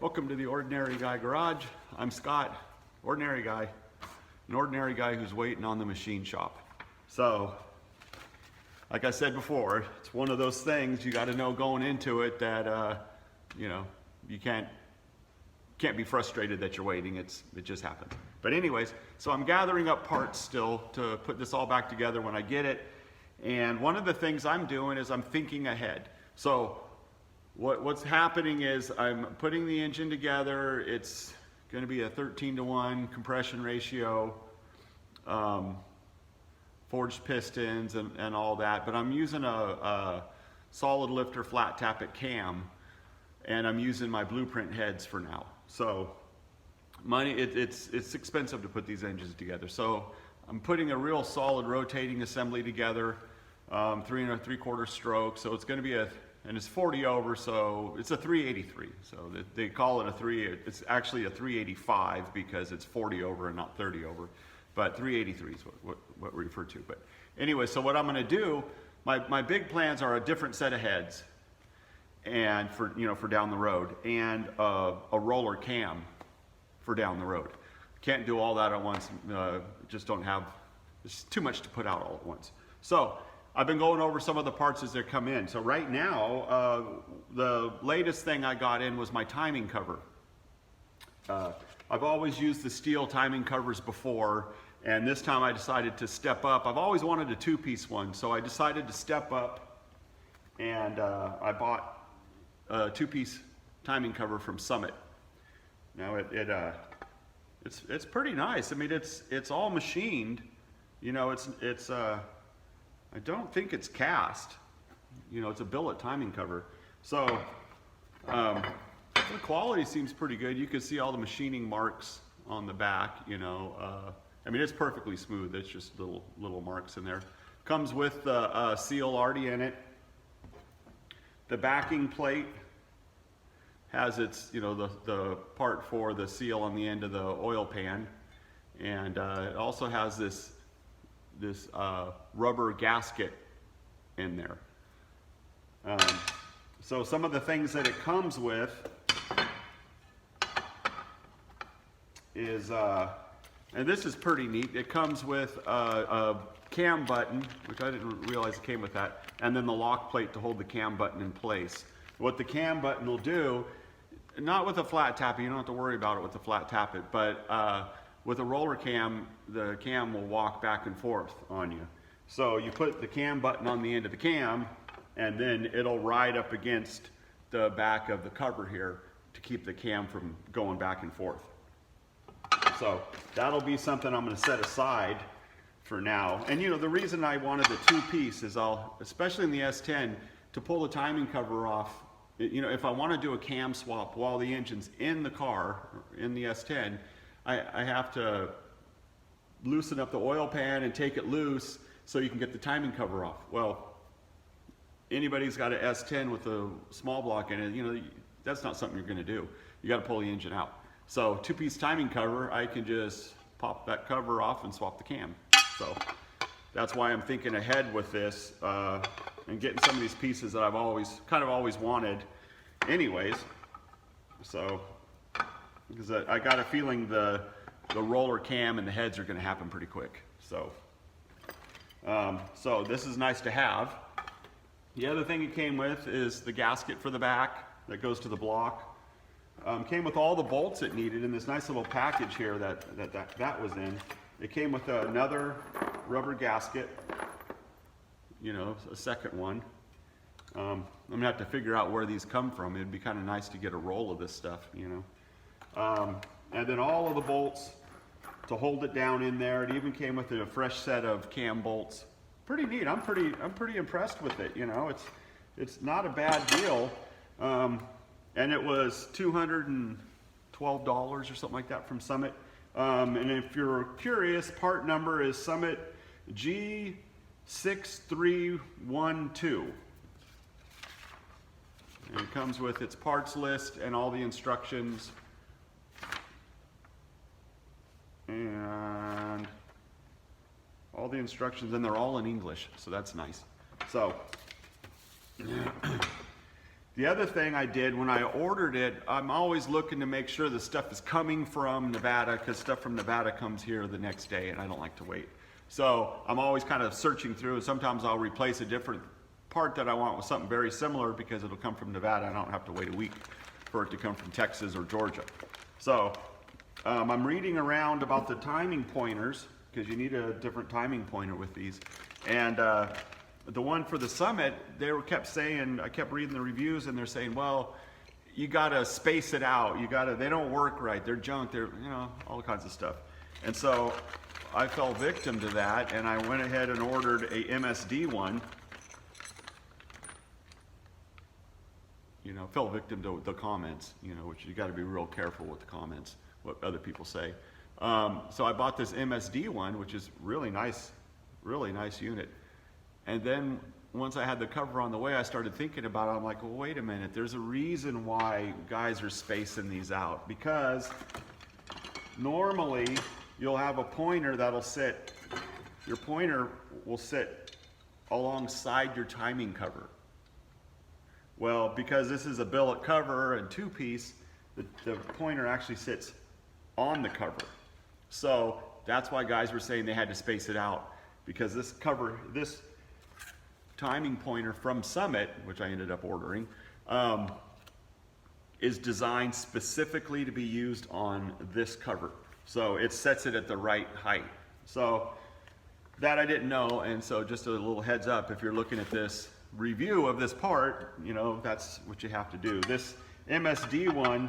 Welcome to the Ordinary Guy Garage. I'm Scott, ordinary guy, an ordinary guy who's waiting on the machine shop. So, like I said before, it's one of those things you got to know going into it that you can't be frustrated that you're waiting. It just happens. But anyways, so I'm gathering up parts still to put this all back together when I get it. And one of the things I'm doing is I'm thinking ahead. So what's happening is I'm putting the engine together. It's going to be a 13-to-1 compression ratio, forged pistons and all that. But I'm using a solid lifter flat tappet cam, and I'm using my blueprint heads for now. So it's expensive to put these engines together. So I'm putting a real solid rotating assembly together, 3 3/4 stroke. So it's going to be and it's 40 over, so it's a 383. So they call it a 3. It's actually a 385 because it's 40 over and not 30 over. But 383 is what we refer to. But anyway, so what I'm going to do, my big plans are a different set of heads, and for down the road, and a roller cam for down the road. Can't do all that at once. Just don't have. It's too much to put out all at once. So I've been going over some of the parts as they come in. So right now, the latest thing I got in was my timing cover. I've always used the steel timing covers before, and this time I decided to step up. I've always wanted a 2-piece one, so I decided to step up, and I bought a 2-piece timing cover from Summit. Now it's pretty nice. I mean, it's all machined. I don't think it's cast. It's a billet timing cover. So the quality seems pretty good. You can see all the machining marks on the back. I mean, it's perfectly smooth. It's just little marks in there. Comes with the seal already in it. The backing plate has its, the part for the seal on the end of the oil pan, and it also has this rubber gasket in there. So some of the things that it comes with is, and this is pretty neat, it comes with a cam button, which I didn't realize it came with that, and then the lock plate to hold the cam button in place. What the cam button will do, not with a flat tappet, you don't have to worry about it with the flat tappet, but with a roller cam, the cam will walk back and forth on you. So you put the cam button on the end of the cam, and then it'll ride up against the back of the cover here to keep the cam from going back and forth. So that'll be something I'm going to set aside for now. And the reason I wanted the 2-piece is especially in the S10, to pull the timing cover off, if I want to do a cam swap while the engine's in the car, in the S10, I have to loosen up the oil pan and take it loose so you can get the timing cover off. Well, anybody's got an S10 with a small block in it, that's not something you're going to do. You got to pull the engine out. So 2-piece timing cover, I can just pop that cover off and swap the cam. So that's why I'm thinking ahead with this and getting some of these pieces that I've always wanted anyways. So because I got a feeling the roller cam and the heads are going to happen pretty quick. So so this is nice to have. The other thing it came with is the gasket for the back that goes to the block. Came with all the bolts it needed in this nice little package here that was in. It came with another rubber gasket, a second one. I'm gonna have to figure out where these come from. It'd be kind of nice to get a roll of this stuff, and then all of the bolts to hold it down in there. It even came with a fresh set of cam bolts. Pretty neat. I'm pretty impressed with it. It's not a bad deal. And it was $212 or something like that from Summit. And if you're curious, part number is Summit G6312. And it comes with its parts list and all the instructions. And all the instructions, and they're all in English, so that's nice. So The other thing I did when I ordered it, I'm always looking to make sure the stuff is coming from Nevada, because stuff from Nevada comes here the next day and I don't like to wait. So I'm always kind of searching through, and sometimes I'll replace a different part that I want with something very similar because it'll come from Nevada. I don't have to wait a week for it to come from Texas or Georgia. So I'm reading around about the timing pointers, because you need a different timing pointer with these. And the one for the Summit, kept saying, I kept reading the reviews, and they're saying, well, you gotta space it out. They don't work right. They're junk. They're, all kinds of stuff. And so I fell victim to that, and I went ahead and ordered a MSD one. Fell victim to the comments, which you got to be real careful with the comments, what other people say. So I bought this MSD one, which is really nice unit. And then once I had the cover on the way, I started thinking about it. I'm like, well, wait a minute. There's a reason why guys are spacing these out, because normally you'll have a pointer that'll sit, your pointer will sit alongside your timing cover. Well, because this is a billet cover and two-piece, the pointer actually sits on the cover. So that's why guys were saying they had to space it out, because this timing pointer from Summit, which I ended up ordering, is designed specifically to be used on this cover. So it sets it at the right height. So that I didn't know, and so just a little heads up, if you're looking at this review of this part, that's what you have to do. This MSD one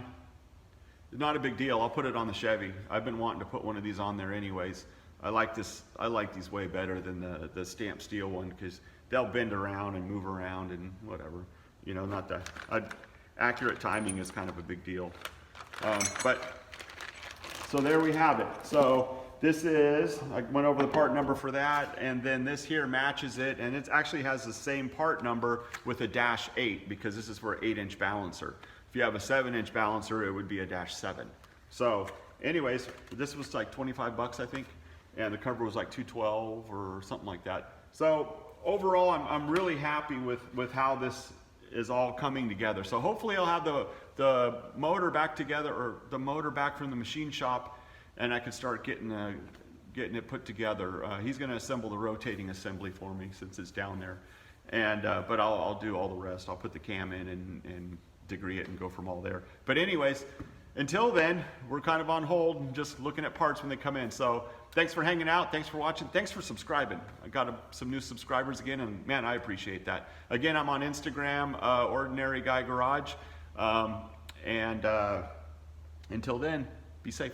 is not a big deal. I'll put it on the Chevy. I've been wanting to put one of these on there anyways. I like these way better than the stamped steel one, because they'll bend around and move around and whatever. Not that accurate timing is kind of a big deal. So there we have it. So I went over the part number for that, and then this here matches it, and it actually has the same part number with a -8, because this is for an 8-inch balancer. If you have a 7-inch balancer, it would be a -7. So anyways, this was like 25 bucks, I think, and the cover was like $212 or something like that. So overall, I'm really happy with how this is all coming together. So hopefully I'll have the motor back together, or the motor back from the machine shop, and I can start getting it put together. He's going to assemble the rotating assembly for me since it's down there, and but I'll do all the rest. I'll put the cam in and degree it and go from all there. But anyways, until then, we're kind of on hold and just looking at parts when they come in. So thanks for hanging out. Thanks for watching. Thanks for subscribing. I got some new subscribers again, and man, I appreciate that. Again, I'm on Instagram, Ordinary Guy Garage. Until then, be safe.